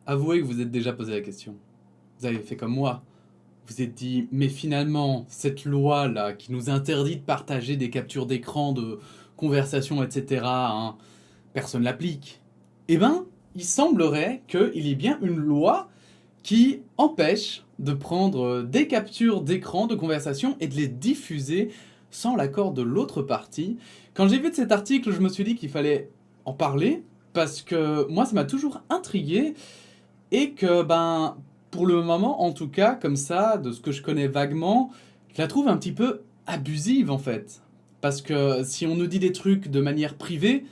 Avouez que vous êtes déjà posé la question. Vous avez fait comme moi. Vous êtes dit, mais finalement, cette loi-là qui nous interdit de partager des captures d'écran de conversations, etc., hein, personne l'applique. Eh ben, il semblerait qu'il y ait bien une loi qui empêche de prendre des captures d'écran de conversation et de les diffuser sans l'accord de l'autre partie. Quand j'ai vu cet article, je me suis dit qu'il fallait en parler parce que moi, ça m'a toujours intrigué et que, ben, pour le moment, en tout cas, comme ça, de ce que je connais vaguement, je la trouve un petit peu abusive en fait. Parce que si on nous dit des trucs de manière privée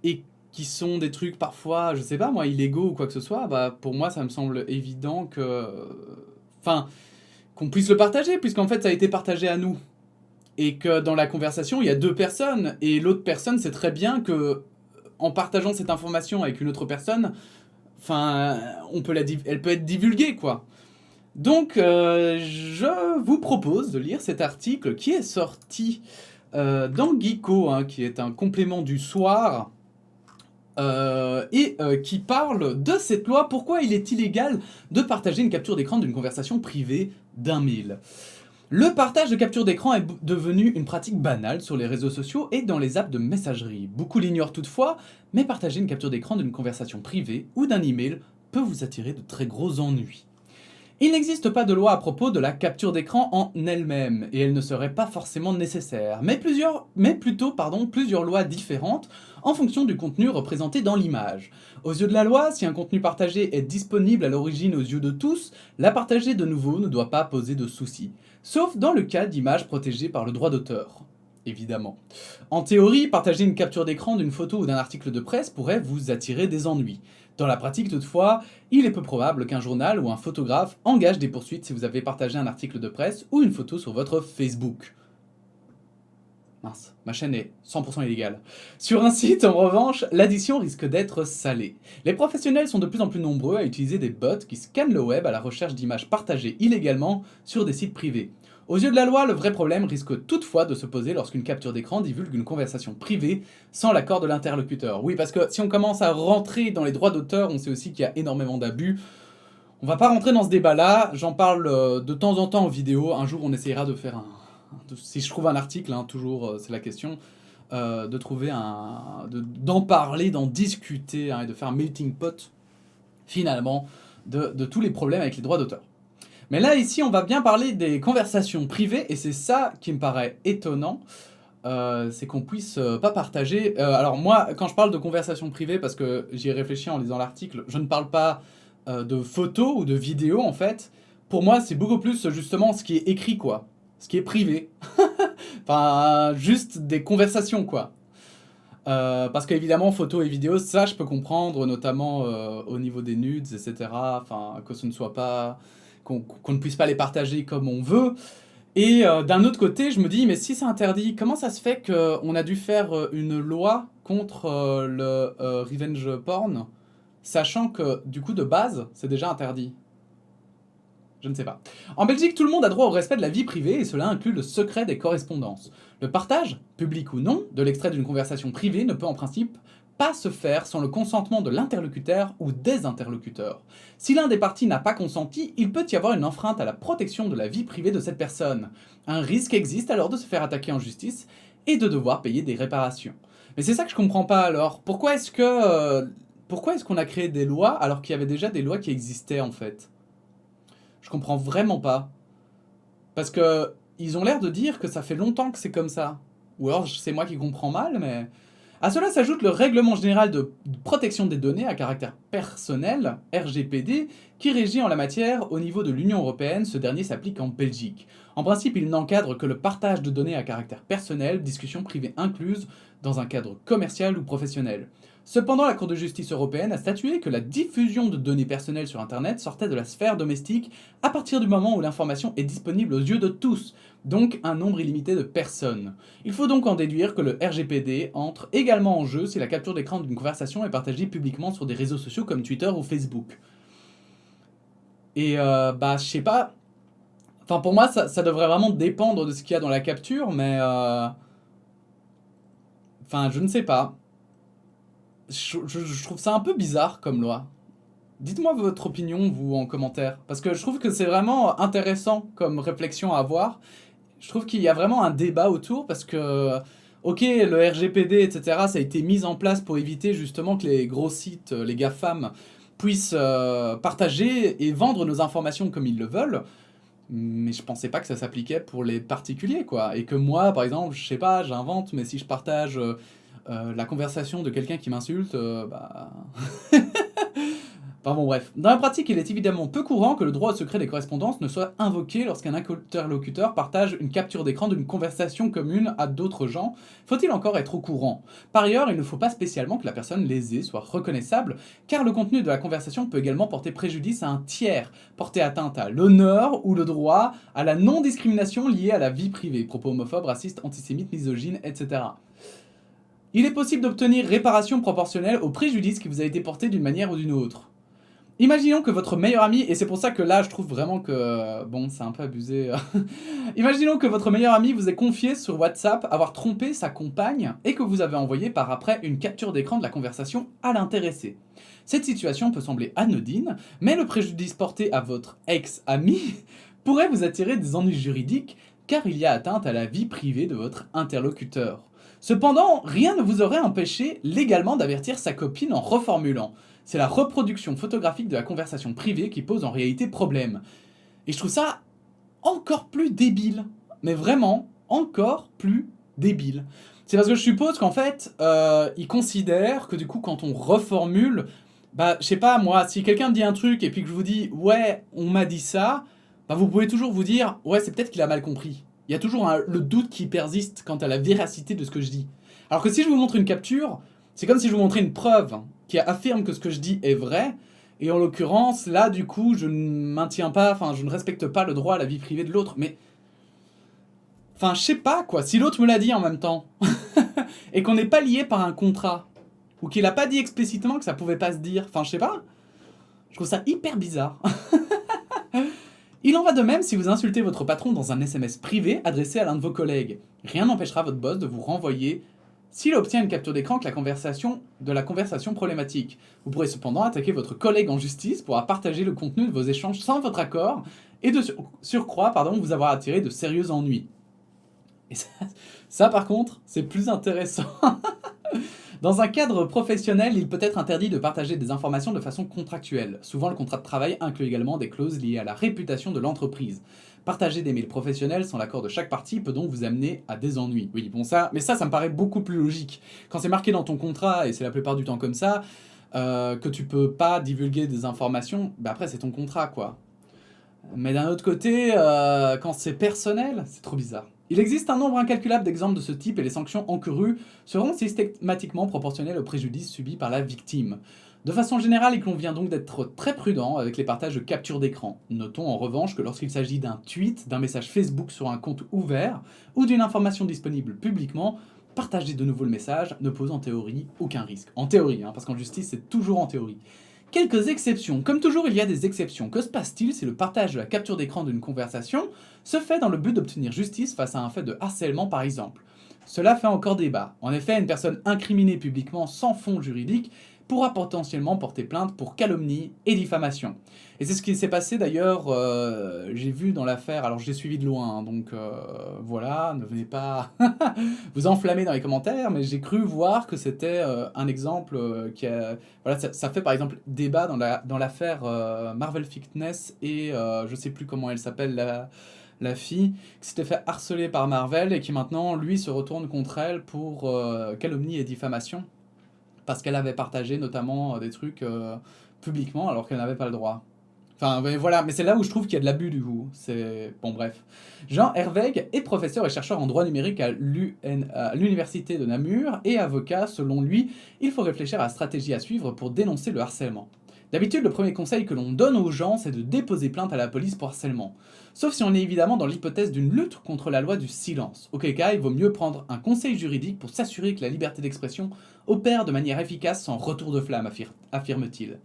et qui sont des trucs parfois, je sais pas moi, illégaux ou quoi que ce soit, bah pour moi ça me semble évident que. Enfin, qu'on puisse le partager, puisqu'en fait ça a été partagé à nous. Et que dans la conversation, il y a deux personnes, et l'autre personne sait très bien que en partageant cette information avec une autre personne, enfin, elle peut être divulguée, quoi. Donc, je vous propose de lire cet article qui est sorti dans Geeko, hein, qui est un complément du soir, qui parle de cette loi. Pourquoi il est illégal de partager une capture d'écran d'une conversation privée d'un mail? Le partage de capture d'écran est devenu une pratique banale sur les réseaux sociaux et dans les apps de messagerie. Beaucoup l'ignorent toutefois, mais partager une capture d'écran d'une conversation privée ou d'un email peut vous attirer de très gros ennuis. Il n'existe pas de loi à propos de la capture d'écran en elle-même, et elle ne serait pas forcément nécessaire, mais plusieurs lois différentes en fonction du contenu représenté dans l'image. Aux yeux de la loi, si un contenu partagé est disponible à l'origine aux yeux de tous, la partager de nouveau ne doit pas poser de soucis, sauf dans le cas d'images protégées par le droit d'auteur. Évidemment. En théorie, partager une capture d'écran d'une photo ou d'un article de presse pourrait vous attirer des ennuis. Dans la pratique, toutefois, il est peu probable qu'un journal ou un photographe engage des poursuites si vous avez partagé un article de presse ou une photo sur votre Facebook. Mince, ma chaîne est 100% illégale. Sur un site, en revanche, l'addition risque d'être salée. Les professionnels sont de plus en plus nombreux à utiliser des bots qui scannent le web à la recherche d'images partagées illégalement sur des sites privés. Aux yeux de la loi, le vrai problème risque toutefois de se poser lorsqu'une capture d'écran divulgue une conversation privée sans l'accord de l'interlocuteur. Oui, parce que si on commence à rentrer dans les droits d'auteur, on sait aussi qu'il y a énormément d'abus. On va pas rentrer dans ce débat-là, j'en parle de temps en temps en vidéo. Un jour, on essayera de faire si je trouve un article, hein, toujours, c'est la question, de trouver d'en parler, d'en discuter, hein, et de faire un melting pot, finalement, de tous les problèmes avec les droits d'auteur. Mais là, ici, on va bien parler des conversations privées, et c'est ça qui me paraît étonnant, c'est qu'on puisse pas partager. Alors moi, quand je parle de conversations privées, parce que j'y ai réfléchi en lisant l'article, je ne parle pas de photos ou de vidéos, en fait. Pour moi, c'est beaucoup plus justement ce qui est écrit, quoi. Ce qui est privé. Enfin, juste des conversations, quoi. Parce qu'évidemment, photos et vidéos, ça, je peux comprendre, notamment au niveau des nudes, etc. Enfin, que ce ne soit pas... qu'on ne puisse pas les partager comme on veut. Et d'un autre côté, je me dis, mais si c'est interdit, comment ça se fait qu'on a dû faire une loi contre le revenge porn, sachant que, du coup, de base, c'est déjà interdit? Je ne sais pas. En Belgique, tout le monde a droit au respect de la vie privée et cela inclut le secret des correspondances. Le partage, public ou non, de l'extrait d'une conversation privée ne peut en principe pas se faire sans le consentement de l'interlocuteur ou des interlocuteurs. Si l'un des parties n'a pas consenti, il peut y avoir une enfreinte à la protection de la vie privée de cette personne. Un risque existe alors de se faire attaquer en justice et de devoir payer des réparations. Mais c'est ça que je comprends pas alors. Pourquoi est-ce qu'on a créé des lois alors qu'il y avait déjà des lois qui existaient en fait? Je comprends vraiment pas. Parce que ils ont l'air de dire que ça fait longtemps que c'est comme ça. Ou alors c'est moi qui comprends mal, mais... À cela s'ajoute le Règlement général de protection des données à caractère personnel, RGPD, qui régit en la matière au niveau de l'Union européenne. Ce dernier s'applique en Belgique. En principe, il n'encadre que le partage de données à caractère personnel, discussions privées incluses, dans un cadre commercial ou professionnel. Cependant, la Cour de justice européenne a statué que la diffusion de données personnelles sur Internet sortait de la sphère domestique à partir du moment où l'information est disponible aux yeux de tous, donc un nombre illimité de personnes. Il faut donc en déduire que le RGPD entre également en jeu si la capture d'écran d'une conversation est partagée publiquement sur des réseaux sociaux comme Twitter ou Facebook. Et bah je sais pas, enfin pour moi ça devrait vraiment dépendre de ce qu'il y a dans la capture, mais enfin je ne sais pas. Je trouve ça un peu bizarre comme loi. Dites-moi votre opinion, vous, en commentaire, parce que je trouve que c'est vraiment intéressant comme réflexion à avoir. Je trouve qu'il y a vraiment un débat autour, parce que, ok, le RGPD, etc., ça a été mis en place pour éviter justement que les gros sites, les GAFAM, puissent partager et vendre nos informations comme ils le veulent. Mais je pensais pas que ça s'appliquait pour les particuliers, quoi. Et que moi, par exemple, je sais pas, j'invente, mais si je partage la conversation de quelqu'un qui m'insulte, bah... Enfin bon, bref. Dans la pratique, il est évidemment peu courant que le droit au secret des correspondances ne soit invoqué lorsqu'un interlocuteur partage une capture d'écran d'une conversation commune à d'autres gens. Faut-il encore être au courant? Par ailleurs, il ne faut pas spécialement que la personne lésée soit reconnaissable, car le contenu de la conversation peut également porter préjudice à un tiers, porter atteinte à l'honneur ou le droit à la non-discrimination liée à la vie privée, propos homophobes, racistes, antisémites, misogynes, etc. Il est possible d'obtenir réparation proportionnelle au préjudice qui vous a été porté d'une manière ou d'une autre. Imaginons que votre meilleur ami, et c'est pour ça que là je trouve vraiment que, bon, c'est un peu abusé. Imaginons que votre meilleur ami vous ait confié sur WhatsApp avoir trompé sa compagne et que vous avez envoyé par après une capture d'écran de la conversation à l'intéressé. Cette situation peut sembler anodine, mais le préjudice porté à votre ex-ami pourrait vous attirer des ennuis juridiques car il y a atteinte à la vie privée de votre interlocuteur. Cependant, rien ne vous aurait empêché légalement d'avertir sa copine en reformulant. C'est la reproduction photographique de la conversation privée qui pose en réalité problème. Et je trouve ça encore plus débile. Mais vraiment, encore plus débile. C'est parce que je suppose qu'en fait, ils considèrent que du coup, quand on reformule, bah, je sais pas, moi, si quelqu'un me dit un truc et puis que je vous dis, ouais, on m'a dit ça, bah, vous pouvez toujours vous dire, ouais, c'est peut-être qu'il a mal compris. Il y a toujours le doute qui persiste quant à la véracité de ce que je dis. Alors que si je vous montre une capture, c'est comme si je vous montrais une preuve qui affirme que ce que je dis est vrai, et en l'occurrence, là, du coup, je ne maintiens pas, enfin, je ne respecte pas le droit à la vie privée de l'autre, mais... Enfin, je sais pas, quoi, si l'autre me l'a dit en même temps, et qu'on n'est pas lié par un contrat, ou qu'il a pas dit explicitement que ça pouvait pas se dire, enfin, je sais pas, je trouve ça hyper bizarre. Il en va de même si vous insultez votre patron dans un SMS privé adressé à l'un de vos collègues. Rien n'empêchera votre boss de vous renvoyer s'il obtient une capture d'écran de la conversation problématique. Vous pourrez cependant attaquer votre collègue en justice pour partager le contenu de vos échanges sans votre accord et de surcroît vous avoir attiré de sérieux ennuis. Et ça par contre, c'est plus intéressant. Dans un cadre professionnel, il peut être interdit de partager des informations de façon contractuelle. Souvent, le contrat de travail inclut également des clauses liées à la réputation de l'entreprise. Partager des mails professionnels sans l'accord de chaque partie peut donc vous amener à des ennuis. Oui, bon ça, mais ça me paraît beaucoup plus logique. Quand c'est marqué dans ton contrat, et c'est la plupart du temps comme ça, que tu peux pas divulguer des informations, bah après c'est ton contrat quoi. Mais d'un autre côté, quand c'est personnel, c'est trop bizarre. Il existe un nombre incalculable d'exemples de ce type et les sanctions encourues seront systématiquement proportionnelles au préjudice subi par la victime. De façon générale, il convient donc d'être très prudent avec les partages de capture d'écran. Notons en revanche que lorsqu'il s'agit d'un tweet, d'un message Facebook sur un compte ouvert ou d'une information disponible publiquement, partager de nouveau le message ne pose en théorie aucun risque. En théorie, parce qu'en justice c'est toujours en théorie. Quelques exceptions. Comme toujours, il y a des exceptions. Que se passe-t-il si le partage de la capture d'écran d'une conversation se fait dans le but d'obtenir justice face à un fait de harcèlement par exemple? Cela fait encore débat. En effet, une personne incriminée publiquement sans fond juridique pourra potentiellement porter plainte pour calomnie et diffamation. Et c'est ce qui s'est passé d'ailleurs, j'ai vu dans l'affaire, alors j'ai suivi de loin, donc voilà, ne venez pas vous enflammer dans les commentaires, mais j'ai cru voir que c'était un exemple qui a... Voilà, ça fait par exemple débat dans l'affaire Marvel Fitness et je sais plus comment elle s'appelle, la fille qui s'était fait harceler par Marvel et qui maintenant, lui, se retourne contre elle pour calomnie et diffamation parce qu'elle avait partagé notamment des trucs publiquement alors qu'elle n'avait pas le droit. Enfin, mais voilà, mais c'est là où je trouve qu'il y a de l'abus du coup. C'est... Bon, bref. Jean Herweg est professeur et chercheur en droit numérique à l'université de Namur et avocat. Selon lui, il faut réfléchir à la stratégie à suivre pour dénoncer le harcèlement. D'habitude, le premier conseil que l'on donne aux gens, c'est de déposer plainte à la police pour harcèlement. Sauf si on est évidemment dans l'hypothèse d'une lutte contre la loi du silence. Auquel cas, il vaut mieux prendre un conseil juridique pour s'assurer que la liberté d'expression opère de manière efficace sans retour de flamme, affirme-t-il.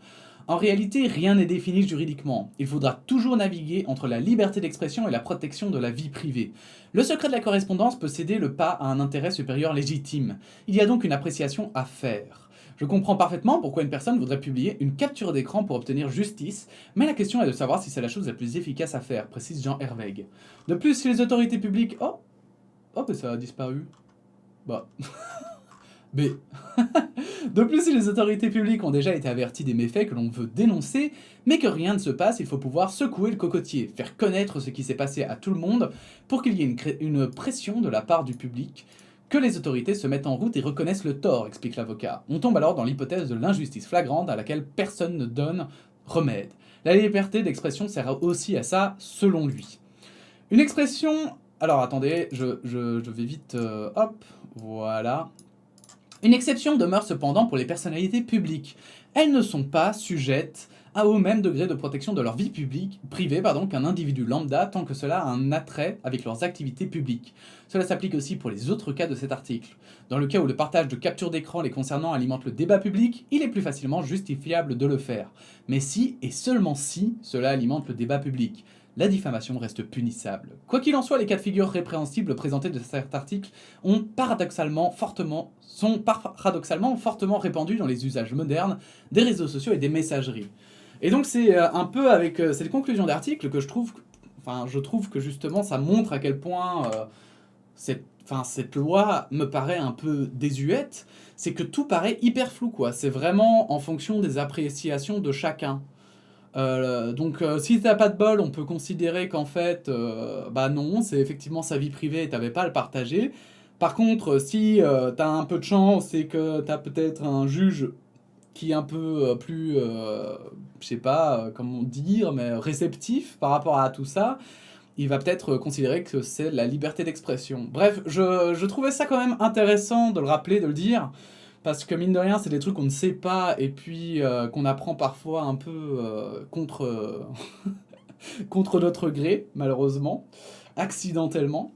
En réalité, rien n'est défini juridiquement. Il faudra toujours naviguer entre la liberté d'expression et la protection de la vie privée. Le secret de la correspondance peut céder le pas à un intérêt supérieur légitime. Il y a donc une appréciation à faire. Je comprends parfaitement pourquoi une personne voudrait publier une capture d'écran pour obtenir justice, mais la question est de savoir si c'est la chose la plus efficace à faire, précise Jean Herweg. De plus, si les autorités publiques... Oh, oh, mais ça a disparu. Bah... B. De plus, si les autorités publiques ont déjà été averties des méfaits que l'on veut dénoncer, mais que rien ne se passe, il faut pouvoir secouer le cocotier, faire connaître ce qui s'est passé à tout le monde, pour qu'il y ait une pression de la part du public, que les autorités se mettent en route et reconnaissent le tort, explique l'avocat. On tombe alors dans l'hypothèse de l'injustice flagrante à laquelle personne ne donne remède. La liberté d'expression sert aussi à ça, selon lui. Une expression... Alors attendez, je vais vite... hop, voilà... Une exception demeure cependant pour les personnalités publiques. Elles ne sont pas sujettes au même degré de protection de leur vie privée qu'un individu lambda tant que cela a un attrait avec leurs activités publiques. Cela s'applique aussi pour les autres cas de cet article. Dans le cas où le partage de captures d'écran les concernant alimente le débat public, il est plus facilement justifiable de le faire. Mais si, et seulement si, cela alimente le débat public, la diffamation reste punissable. Quoi qu'il en soit, les cas de figure répréhensibles présentés de cet article sont paradoxalement fortement fortement répandus dans les usages modernes des réseaux sociaux et des messageries. Et donc c'est un peu avec cette conclusion d'article que je trouve que justement ça montre à quel point cette loi me paraît un peu désuète, c'est que tout paraît hyper flou, quoi. C'est vraiment en fonction des appréciations de chacun. Donc si t'as pas de bol, on peut considérer qu'en fait, bah non, c'est effectivement sa vie privée et t'avais pas à le partager. Par contre, si t'as un peu de chance et que t'as peut-être un juge qui est un peu plus, je sais pas comment dire, mais réceptif par rapport à tout ça, il va peut-être considérer que c'est la liberté d'expression. Bref, je trouvais ça quand même intéressant de le rappeler, de le dire, parce que mine de rien, c'est des trucs qu'on ne sait pas et puis qu'on apprend parfois un peu contre notre gré, malheureusement, accidentellement,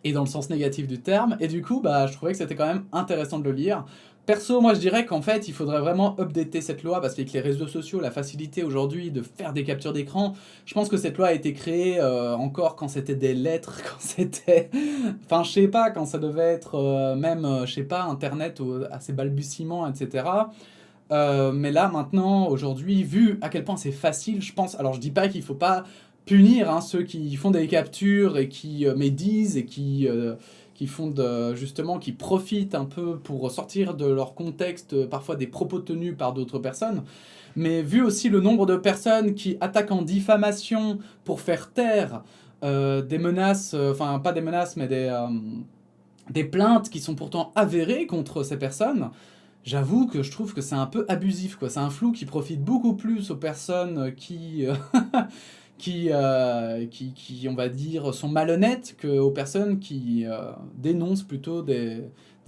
et dans le sens négatif du terme, et du coup, bah, je trouvais que c'était quand même intéressant de le lire. Perso, moi je dirais qu'en fait, il faudrait vraiment updater cette loi, parce qu'avec les réseaux sociaux, la facilité aujourd'hui de faire des captures d'écran, je pense que cette loi a été créée encore quand c'était des lettres, quand c'était... Enfin, je sais pas, quand ça devait être même, je sais pas, Internet à ses balbutiements, etc. Mais là, maintenant, aujourd'hui, vu à quel point c'est facile, je pense... Alors, je dis pas qu'il faut pas punir ceux qui font des captures et qui médisent et qui font justement, qui profitent un peu pour sortir de leur contexte parfois des propos tenus par d'autres personnes. Mais vu aussi le nombre de personnes qui attaquent en diffamation pour faire taire des menaces, enfin pas des menaces, mais des plaintes qui sont pourtant avérées contre ces personnes, j'avoue que je trouve que c'est un peu abusif, quoi. C'est un flou qui profite beaucoup plus aux personnes qui, on va dire, sont malhonnêtes qu'aux personnes qui dénoncent plutôt des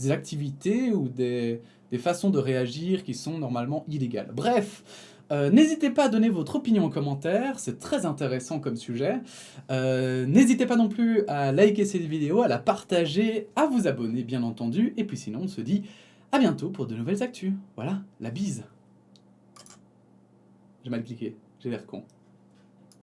activités ou des façons de réagir qui sont normalement illégales. Bref, n'hésitez pas à donner votre opinion en commentaire, c'est très intéressant comme sujet. N'hésitez pas non plus à liker cette vidéo, à la partager, à vous abonner bien entendu, et puis sinon on se dit à bientôt pour de nouvelles actus. Voilà, la bise. J'ai mal cliqué, j'ai l'air con.